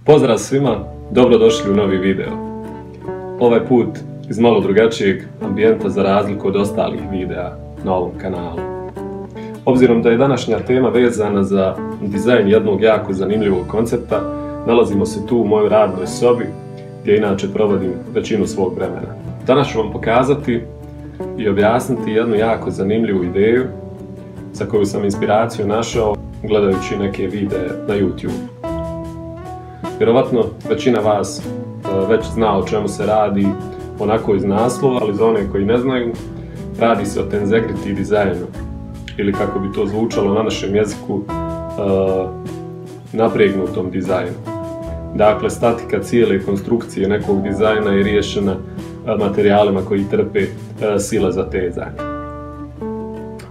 Pozdrav svima, dobrodošli u novi video. Ovaj put iz malo drugačijeg ambijenta za razliku od ostalih videa na ovom kanalu. Obzirom da je današnja tema vezana za dizajn jednog jako zanimljivog koncepta, nalazimo se tu u mojoj radnoj sobi gdje inače provodim većinu svog vremena. Danas ću vam pokazati i objasniti jednu jako zanimljivu ideju za koju sam inspiraciju našao gledajući neke videe na YouTube. Vjerovatno većina vas već zna o čemu se radi onako iz naslova, ali za one koji ne znaju, radi se o tensegrity dizajnu, ili kako bi to zvučalo na našem jeziku, napregnutom dizajnu. Dakle, statika cijele konstrukcije nekog dizajna je riješena materijalima koji trpe sile zatezanja.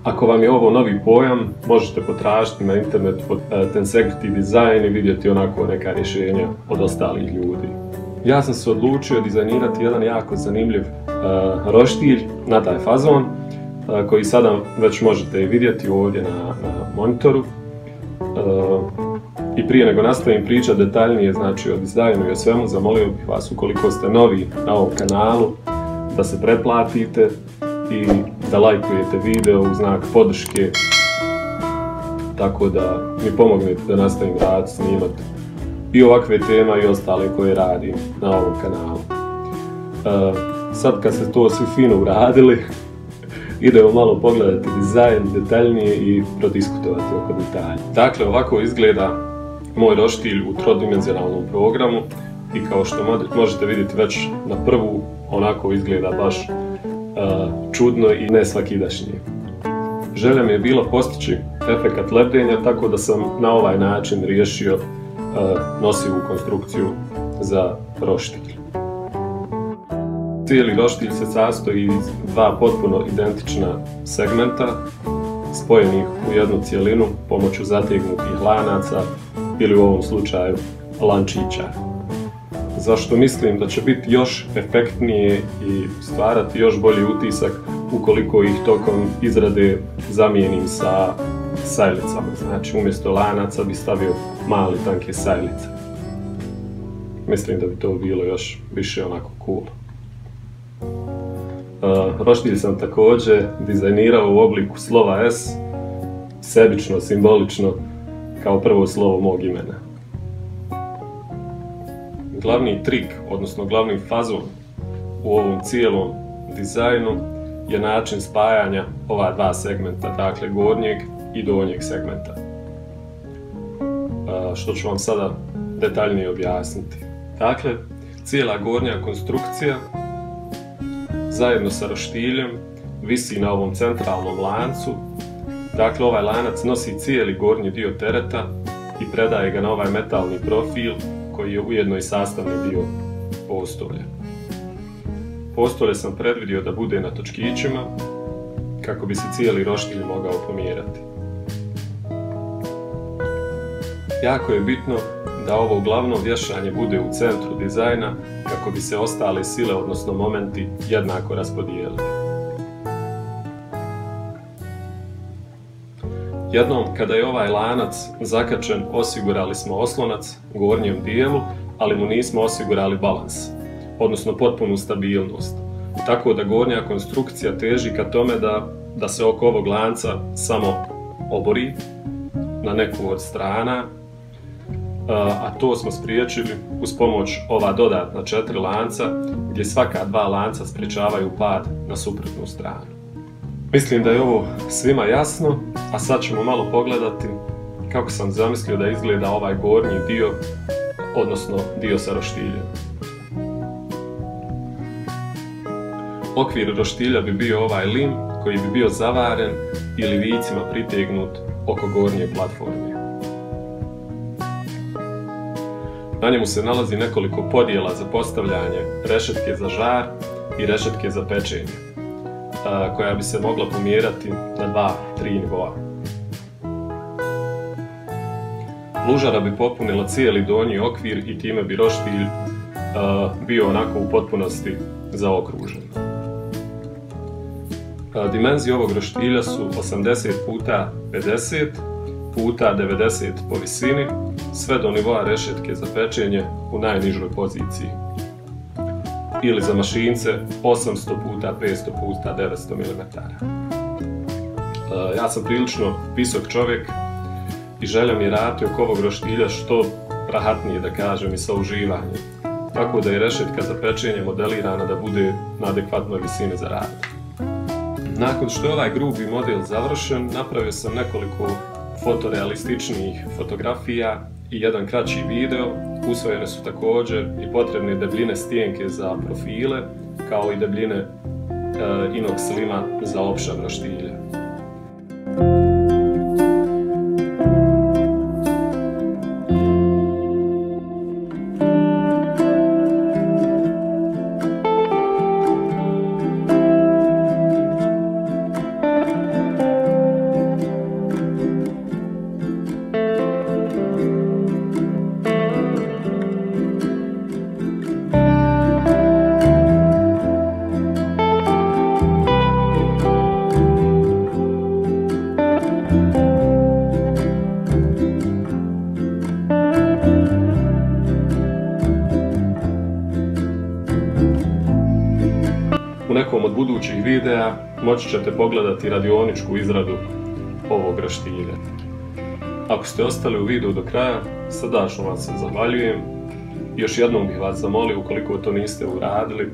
Ako vam je ovo novi pojam, možete potražiti na internetu pod tensegrity dizajn i vidjeti onako neka rješenja od ostalih ljudi. Ja sam se odlučio dizajnirati jedan jako zanimljiv roštilj na taj fazon, koji sada već možete vidjeti ovdje na monitoru. I prije nego nastavim pričati detaljnije o dizajnu i o svemu, zamolio bih vas, ukoliko ste novi na ovom kanalu, da se pretplatite i da lajkujete video u znak podrške, tako da mi pomognete da nastavim rad, snimati i ovakve tema i ostale koje radim na ovom kanalu. Sad kad ste to svi fino uradili, idemo malo pogledati dizajn detaljnije i prodiskutovati oko detalja. Dakle, ovako izgleda moj roštilj u trodimenzionalnom programu i kao što možete vidjeti već na prvu, onako izgleda baš čudno i nesvakidašnje. Želja mi je bilo postići efekat lebdenja, tako da sam na ovaj način riješio nosivu konstrukciju za roštilj. Cijeli roštilj se sastoji iz dva potpuno identična segmenta, spojenih u jednu cjelinu pomoću zategnutih lanaca ili u ovom slučaju lančića. Zašto mislim da će biti još efektnije i stvarati još bolji utisak ukoliko ih tokom izrade zamijenim sa sajlicama. Znači, umjesto lanaca bi stavio mali tanke sajlice. Mislim da bi to bilo još više onako cool. Roštilj sam također dizajnirao u obliku slova S, sebično, simbolično, kao prvo slovo mog imena. Glavni trik, odnosno glavni fazon u ovom cijelom dizajnu je način spajanja ova dva segmenta, dakle gornjeg i donjeg segmenta. Što ću vam sada detaljnije objasniti. Dakle, cijela gornja konstrukcija zajedno sa roštiljem visi na ovom centralnom lancu. Dakle, ovaj lanac nosi cijeli gornji dio tereta i predaje ga na ovaj metalni profil koji je ujedno i sastavni dio postolja. Postolje sam predvidio da bude na točkićima kako bi se cijeli roštilj mogao pomjerati. Jako je bitno da ovo glavno vješanje bude u centru dizajna kako bi se ostale sile, odnosno momenti, jednako raspodijelili. Jednom kada je ovaj lanac zakačen, osigurali smo oslonac u gornjem dijelu, ali mu nismo osigurali balans, odnosno potpunu stabilnost. Tako da gornja konstrukcija teži ka tome da se oko ovog lanca samo obori na neku od strana, a to smo spriječili uz pomoć ova dodatna 4 lanca, gdje svaka 2 lanca sprječavaju pad na suprotnu stranu. Mislim da je ovo svima jasno, a sad ćemo malo pogledati kako sam zamislio da izgleda ovaj gornji dio, odnosno dio sa roštiljem. Okvir roštilja bi bio ovaj lim koji bi bio zavaren ili vicima pritegnut oko gornje platforme. Na njemu se nalazi nekoliko podjela za postavljanje rešetke za žar i rešetke za pečenje, koja bi se mogla pomjerati na 2-3 nivoa. Lužara bi popunila cijeli donji okvir i time bi roštilj bio onako u potpunosti zaokružen. Dimenzije ovog roštilja su 80 x 50 puta 90 po visini, sve do nivoa rešetke za pečenje u najnižoj poziciji. Ili za mašince 800 puta 500 puta 900 mm. Ja sam prilično visok čovjek i želja mi je raditi oko ovog roštilja što rahatnije, da kažem, i sa uživanjem. Tako da je rešetka za pečenje modelirana da bude na adekvatnoj visini za rad. Nakon što je ovaj grubi model završen, napravio sam nekoliko fotorealističnijih fotografija i jedan kraći video. Usvojene su također i potrebne debljine stijenke za profile, kao i debljine inox lima za opšan roštilja. U nekom od budućih videa moći ćete pogledati radioničku izradu ovog roštilja. Ako ste ostali u videu do kraja, srdačno vam se zahvaljujem. Još jednom bih vas zamolio, ukoliko to niste uradili,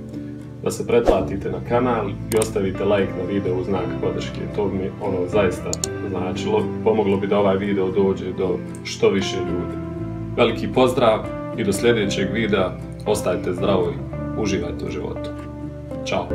da se pretplatite na kanal i ostavite like na video u znak podrške. To bi mi zaista značilo, pomoglo bi da ovaj video dođe do što više ljudi. Veliki pozdrav i do sljedećeg videa. Ostajte zdravo i uživajte u životu. Ćao!